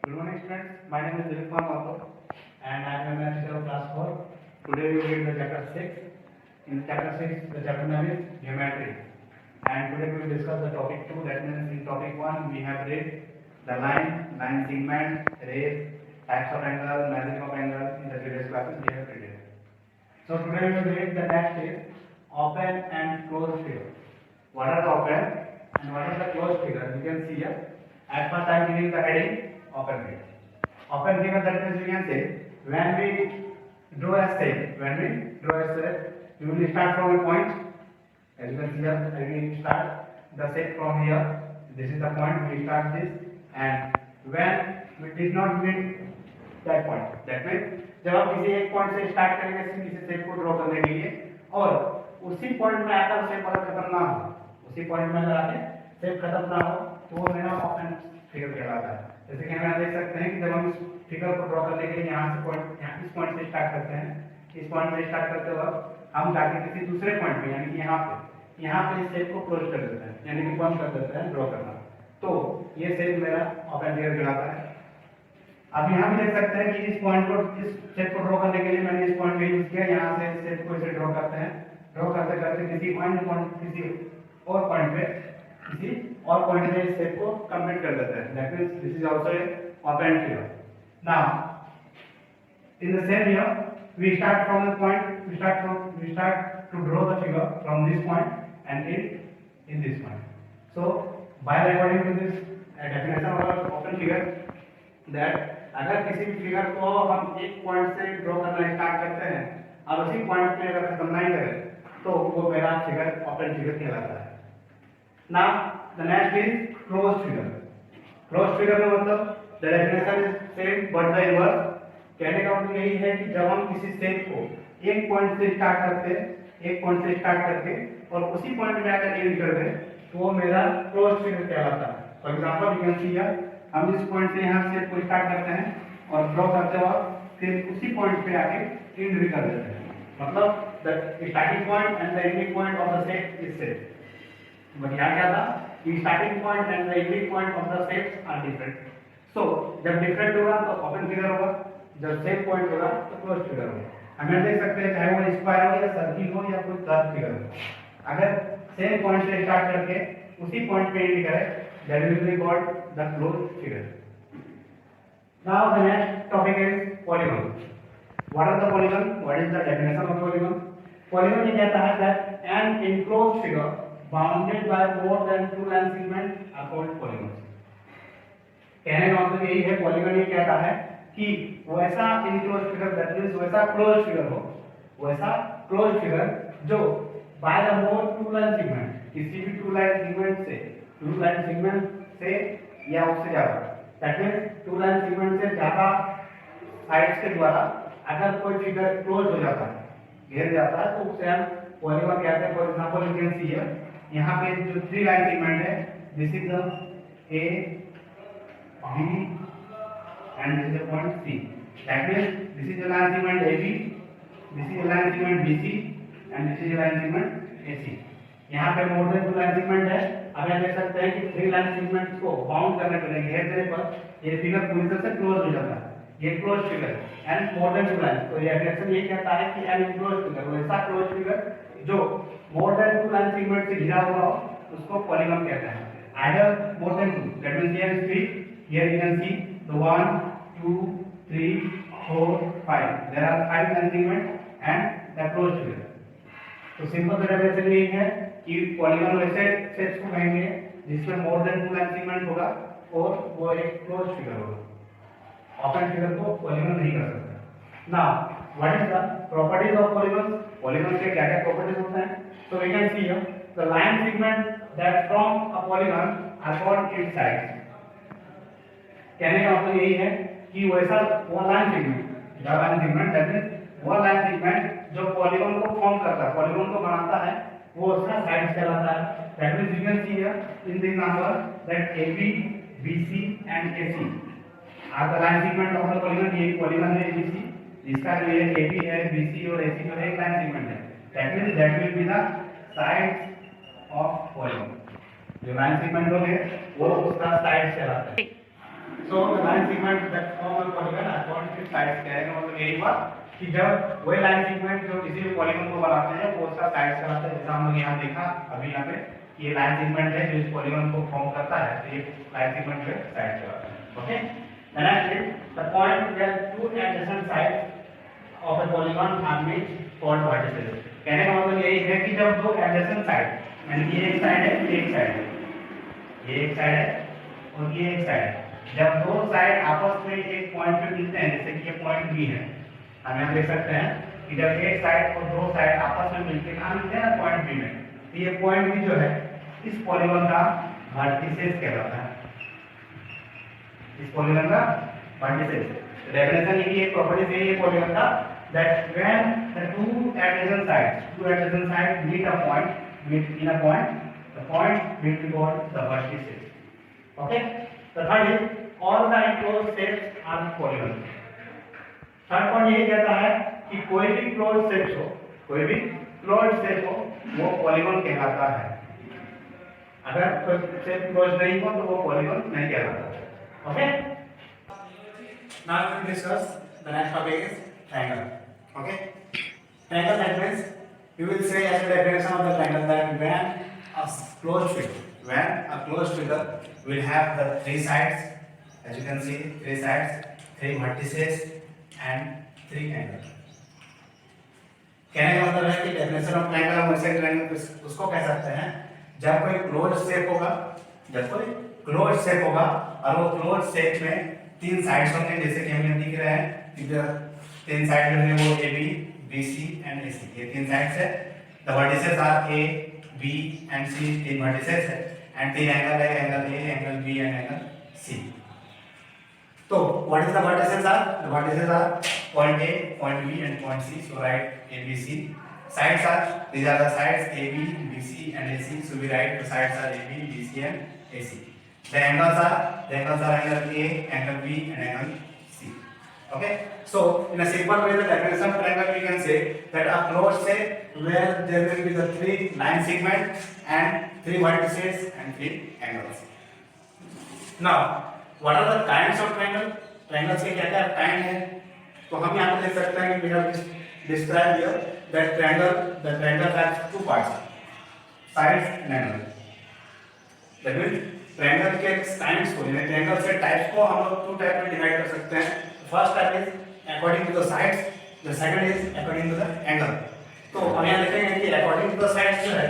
Good morning, students. My name is Dilip Kumar Mathur, and I am a math teacher of class 4. Today we will read the chapter 6. In chapter 6, the chapter name is geometry. And today we will discuss the topic 2. That means in topic 1 we have read the line segment, rays, types of angle, measuring of angle. In the previous classes we have read it. So today we will read the next is open and closed figure. What are the open and what are the closed figure? You can see here. At first I am giving the heading open figure. Open figure, that means we can say when we draw a shape, we will start from a point. As you can see here, we start the shape from here. This is the point. We start this, and when we did not meet that point, that means जब आप किसी एक point से start करेंगे किसी shape को draw करने के लिए और उसी पॉइंट में आकर शेप अगर खत्म ना हो, उसी पॉइंट में अगर आके शेप खत्म ना हो, तो वो मेरा ओपन फिगर कहलाता है। जैसे कि हम यहाँ देख सकते हैं कि जब हम इस फिगर को ड्रॉ करने के लिए यहाँ से पॉइंट इस पॉइंट से स्टार्ट करते हैं, इस पॉइंट से स्टार्ट करते वक्त हम जाके किसी दूसरे पॉइंट पे यानी कि यहाँ पे इस शेप को क्लोज कर देते हैं, यानी कि बंद कर देते हैं ड्रॉ करना, तो ये शेप मेरा ओपन फिगर कहलाता है। अब यहाँ भी देख सकते हैं कि इस पॉइंट को, इस शेप को ड्रॉ करने के लिए मैंने इस पॉइंट में यूज किया। यहाँ से इस शेप को इसे ड्रॉ करते हैं, ड्रॉ करते करते किसी और पॉइंट पे इस शेप को कंप्लीट कर देते हैं। That means this is also a open figure. Now in the same here we start from the point, we start to draw the figure from this point and in this point. So by according to this definition of open figure, that अगर किसी भी figure को हम एक point से draw करना start करते हैं और उसी पॉइंट पे अगर खत्म नहीं करें तो वो मेरा फिगर ओपन फिगर कहलाता है। Now the next is closed figure. Closed figure का मतलब the definition is same but the reverse. कहने का मतलब यही है कि जब हम किसी शेप को एक पॉइंट से स्टार्ट करके और उसी पॉइंट में आकर एंड कर दें तो वो मेरा क्लोज्ड फिगर कहलाता है। For example you can see here, हम इस पॉइंट से यहाँ शेप को स्टार्ट करते हैं और ड्रॉ करते वक्त फिर उसी पॉइंट पे आके एंड भी कर देते हैं, मतलब the starting point and the ending point of the shape is same. But यहाँ क्या था कि starting point and the ending point of the shapes are different. So जब डिफरेंट होगा तो ओपन फिगर होगा, जब सेम पॉइंट होगा तो क्लोज फिगर होगा। हम देख सकते हैं चाहे वो स्क्वायर हो या सर्किल हो या कोई कर्व फिगर हो, अगर सेम पॉइंट से स्टार्ट करके उसी पॉइंट पे एंड करे that will be called the closed figure. Now the next topic is polygon. What are the polygon? What is the definition of polygon? Polygon ये कहता है that an enclosed figure bounded by more than two line segments are called polygons. कहने का मतलब यही है, polygon ये कहता है कि वैसा enclosed figure, that means वैसा closed figure हो, वैसा closed figure जो by the more two line segment, किसी भी two line segment से या उससे ज्यादा, that means two line segment से ज्यादा साइड्स के द्वारा अगर कोई फिगर क्लोज हो जाता है, घेर जाता है, तो उसे हम पॉलीगॉन कहते हैं। For example you can see here, यहाँ पे जो थ्री लाइन सेगमेंट है, this is the A B and this is the point C. That means this is the line segment A B, this is the line segment B C and this is the line segment A C. यहाँ पे more than two line segment है। अब आप देख सकते हैं कि three line segments को बाउंड करने पर घेर देने पर ये फिगर पूरी तरह से क्लोज हो जाता है, ये close figure and more than two line. तो ये डेफिनेशन ये कहता है कि एन क्लोज फिगर, वैसा क्लोज फिगर जो more than two line segment से घिरा हुआ हो उसको पॉलीगॉन कहते हैं। Either more than two, that means here is 3, here you can see the 1 2 3 4 5, there are 5 line segment and the close figure. तो सिंपल डेफिनेशन यही है कि पॉलीगॉन वैसे शेप्स को कहेंगे जिसमें more than two line segment होगा और वो एक क्लोज फिगर होगा। ओपन फिगर को पॉलीगॉन नहीं कर सकता। Now what is the properties of polygon? Polygon के क्या क्या प्रॉपर्टीज होते हैं? So we can see here the line segment that from a polygon are called its sides. कहने का मतलब यही है कि वैसा वो लाइन सेगमेंट दैट मींस वो लाइन सेगमेंट जो पॉलीगॉन को फॉर्म करता है, पॉलीगॉन को बनाता है, वो उसका साइड्स कहलाता है। That means you can see here in this number that AB, BC and AC are the line segment of the polygon. ये पॉलीगॉन है ABC, जिसका जो है AB है, BC और AC जो है एक लाइन सेगमेंट है। That means that will be the sides of polygon. जो लाइन सेगमेंट होंगे वो उसका साइड्स कहलाता है। So the line segment that form a polygon according to sides कहने का मतलब यही हुआ कि जब वही लाइन सेगमेंट जो किसी भी पॉलीगन को बनाते हैं वो उसका साइड्स कराते हैं, जैसा हम लोग यहाँ देखा अभी यहाँ पे ये लाइन सेगमेंट है जो इस पॉलीगन को फॉर्म करता है, तो ये लाइन सेगमेंट जो है साइड्स कराता है। Okay, next the point where two adjacent sides of a polygon are made called vertices. कहने का मतलब यही है कि जब दो एडजेसेंट साइड यानी ये एक साइड है, ये एक साइड है, ये एक साइड है और ये एक साइड है, जब दो साइड आपस में एक पॉइंट पे मिलते हैं, जैसे कि ये पॉइंट बी है, हम यहाँ देख सकते हैं कि जब एक साइड और दो साइड आपस में मिलते हैं, मिलते हैं ना पॉइंट बी में, तो ये पॉइंट बी जो है इस पॉलीगन का वर्टिसेस कहलाता है, इस पॉलीगन का वर्टिसेस। डेफिनेशन ये एक प्रॉपर्टी है ये पॉलीगन का, that when the two adjacent sides meet in a point, the point will be called the vertices. Okay, the third is all the enclosed shapes are polygon. Third point ये कहता है कि कोई भी closed shape हो, कोई भी closed shape हो वो पॉलीगन कहलाता है, अगर कोई शेप क्लोज नहीं हो तो वो पॉलीगन नहीं कहलाता। Okay, now we will discuss the next topic is triangle. Okay, triangle that means you will say as a definition of the triangle that when a closed figure will have the three sides, as you can see, three sides, three vertices and three angles. कहने का मतलब है कि definition of triangle हम ऐसे triangle उसको कह सकते हैं जब कोई क्लोज शेप होगा, जब कोई क्लोज शेप होगा और वो क्लोज शेप में तीन साइड्स होंगे, जैसे कि हमें दिख रहे हैं इधर तीन साइड जो है वो A B B C and A C, ये तीन साइड्स है। The vertices are A B and C, तीन वर्टिसेस है एंड तीन एंगल है, angle A, angle B and angle C. तो what is the vertices are? The vertices are point A, point B and point C, so write A B C. Sides are, these are the sides A B B C and A C, so we write the sides are A B B C and A C. The angles are angle A, angle B and angle C. Okay, so in a simple way the definition of triangle we can say that a closed shape where there will be the three line segments and three vertices and three angles. Now what are the kinds of triangle? Triangles के क्या क्या kind है? तो हम यहाँ पे देख सकते हैं कि we have described here that the triangle has two parts, sides and angle. That means triangle के kinds को, यानी triangle से types को हम लोग two type में divide कर सकते हैं. First type is according to the sides, the second is according to the angle. तो हम यहाँ देखेंगे कि according to the sides जो है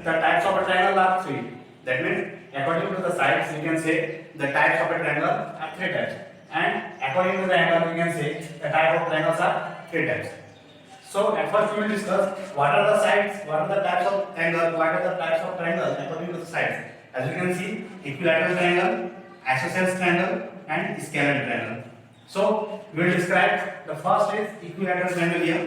the types of a triangle are three. That means according to the sides we can say the types of a triangle are three types. And according to the angle we can say the type of triangles are three types. So at first we will discuss what are the sides, what are the types of angle, what are the types of triangle according to the sides. As you can see, equilateral triangle, isosceles triangle and scalar triangle. So we will describe the first is equilateral triangle here.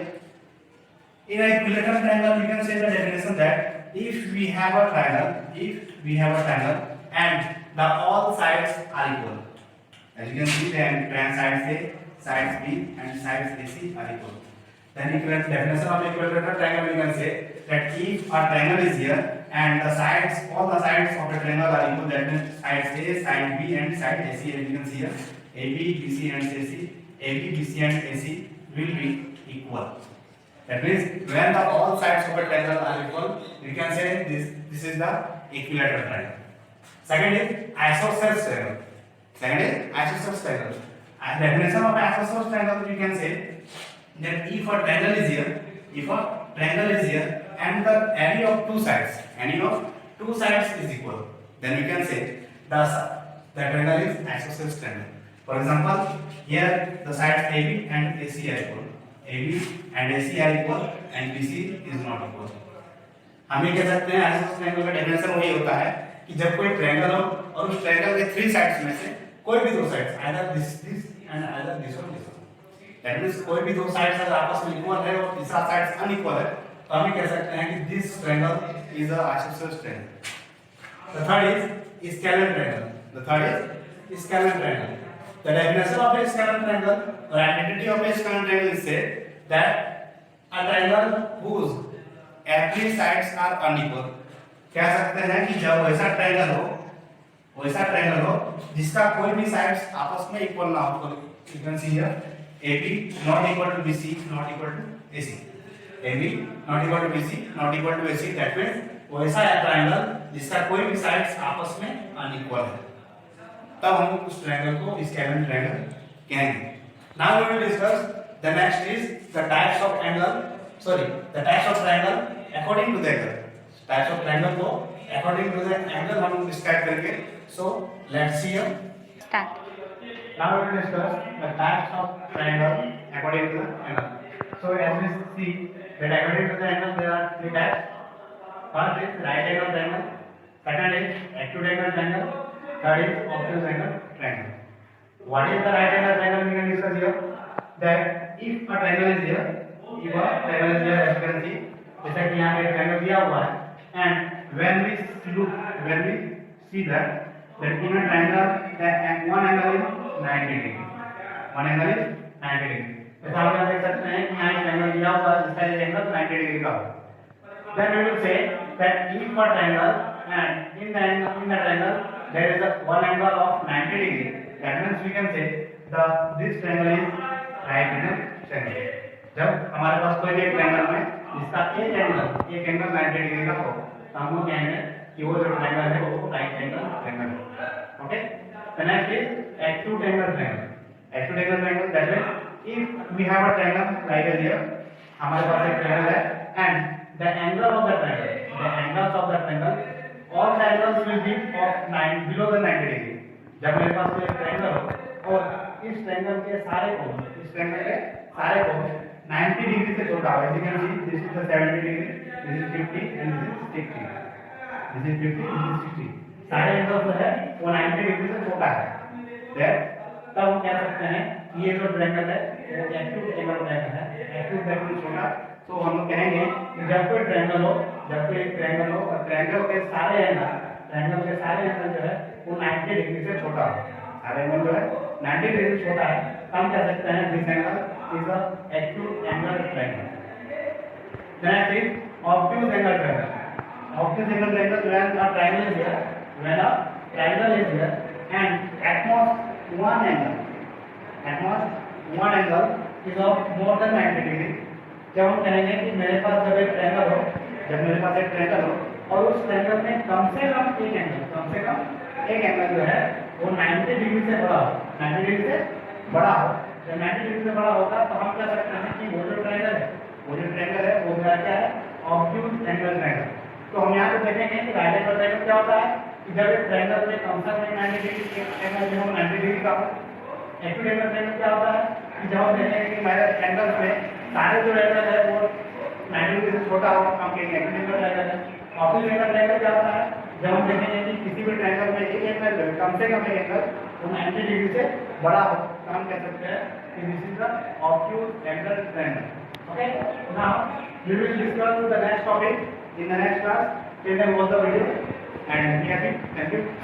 In an equilateral triangle we can say the definition that if we have a triangle and the all sides are equal. As you can see, then sides A, sides B, and sides AC are equal. Then equivalent definition of equilateral triangle we can say that if a triangle is here and the sides, all the sides of the triangle are equal, that means sides A, side B, and side AC. As you can see here, AB, BC, and AC, AB, BC, and AC will be equal. That means when the all sides of a triangle are equal, we can say this is the equilateral triangle. Second is isosceles triangle. Second is isosceles triangle. And definition of isosceles triangle we can say that if a triangle is here and the area of two sides is equal, then we can say the triangle is isosceles triangle. For example, here the sides AB and AC are equal, AB and AC are equal and BC is not equal. हम ये कह सकते हैं isosceles triangle का definition वही होता है कि जब कोई ट्रायंगल हो और उस ट्रायंगल के थ्री साइड्स में से कोई भी दो sides either this and either this or this, that means कोई भी दो साइड्स अगर आपस में इक्वल है और तीसरा साइड्स अनइक्वल है तो हम कह सकते हैं कि this triangle is a isosceles triangle. The third is scalar triangle. The definition of a scalar triangle or identity of a scalar triangle is said that a triangle whose every sides are unequal. कह सकते हैं कि जब ऐसा triangle हो वैसा triangle हो जिसका कोई भी साइड्स आपस में इक्वल ना हो। You can see here AB not equal to BC not equal to AC, AB not equal to BC not equal to AC, that means वैसा ट्रायंगल जिसका कोई भी साइड्स आपस में अनइक्वल है, तब हम उस ट्रायंगल को स्कैलर ट्रायंगल कहेंगे। Now we will discuss the next is the types of angle, sorry the types of triangle according to the angle. Types of triangle को अकॉर्डिंग टू द एंगल हम describe करेंगे। So let's see here Start. now we will discuss the types of triangle according to the angle. So as we see that according to the angle there are three types. First is right angle triangle, second is acute angle triangle, third is obtuse angle triangle. What is the right angle triangle we can discuss here? That if a triangle is here, as you can see, जैसा कि यहाँ पे triangle दिया हुआ है, and when we see that in a triangle that one angle is 90 degree, one angle is 90 degree. जैसा आप यहाँ देख सकते हैं कि यहाँ एक triangle दिया हुआ है जिसका एंगल 90 डिग्री का है। Then we will say that if a triangle and in the triangle there is a one angle of 90 degree, that means we can say this triangle is right angle triangle. जब हमारे पास कोई भी triangle में जिसका एक angle 90 degree का हो तो हम लोग कहेंगे कि वो जो ट्रायंगल है वो राइट एंगल ट्रायंगल है। Okay, the next is acute angle triangle. Acute angle triangle, that means if we have a triangle like here, हमारे पास एक triangle है and the angle of the triangle, the angles of the triangle, all the angles will be of 9 below the 90 degree. जब मेरे पास कोई triangle हो और इस triangle के सारे को 90 डिग्री से छोटा हो, as you can see, this is the 70 degree, this is 50 and this is 60, this is 50, this is 60. सारे एंगल जो है वो 90 डिग्री से छोटा है। तब हम कह सकते हैं ये जो ट्रायंगल है वो एक्यूट एंगल ट्रायंगल है। एक्यूट एंगल छोटा, तो हम लोग कहेंगे कि जब कोई ट्रायंगल हो और ट्रायंगल के सारे एंगल जो है वो 90 डिग्री से छोटा हो, सारे एंगल जो है 90 डिग्री से छोटा है, तो हम कह सकते हैं this angle is a acute angle triangle. Next is obtuse angle triangle. Obtuse angle triangle, when a triangle is here, and at most one angle is of more than 90 degree. जब हम कहेंगे कि मेरे पास जब एक ट्रायंगल हो और उस ट्रायंगल में कम से कम एक एंगल जो है वो 90 डिग्री से बड़ा हो, 90 डिग्री से बड़ा हो। जब 90 डिग्री से बड़ा होगा तो हम कह सकते हैं कि वो जो ट्रायंगल है वो क्या है, ऑब्ट्यूज एंगल ट्रायंगल। तो हम यहाँ पे देखेंगे कि राइट एंगल ट्रायंगल क्या होता है कि जब एक ट्रायंगल में कम से कम 90 डिग्री एंगल जो 90 डिग्री का हो। एक्यूट एंगल ट्रायंगल क्या होता है कि जब हम देखेंगे कि मेरे एंगल में सारे जो एंगल है वो 90 डिग्री से छोटा हो, हम कहेंगे एक्यूट एंगल ट्रायंगल है। ऑब्ट्यूज एंगल ट्रायंगल क्या होता है जब हम देखेंगे कि किसी भी ट्रायंगल में एक एंगल कम से कम एक एंगल वो 90 डिग्री से बड़ा हो, तो हम कह सकते हैं कि this is the obtuse angle triangle. Okay, now we will discuss the next topic in the next class. Till then, watch the video and be happy. Thank you.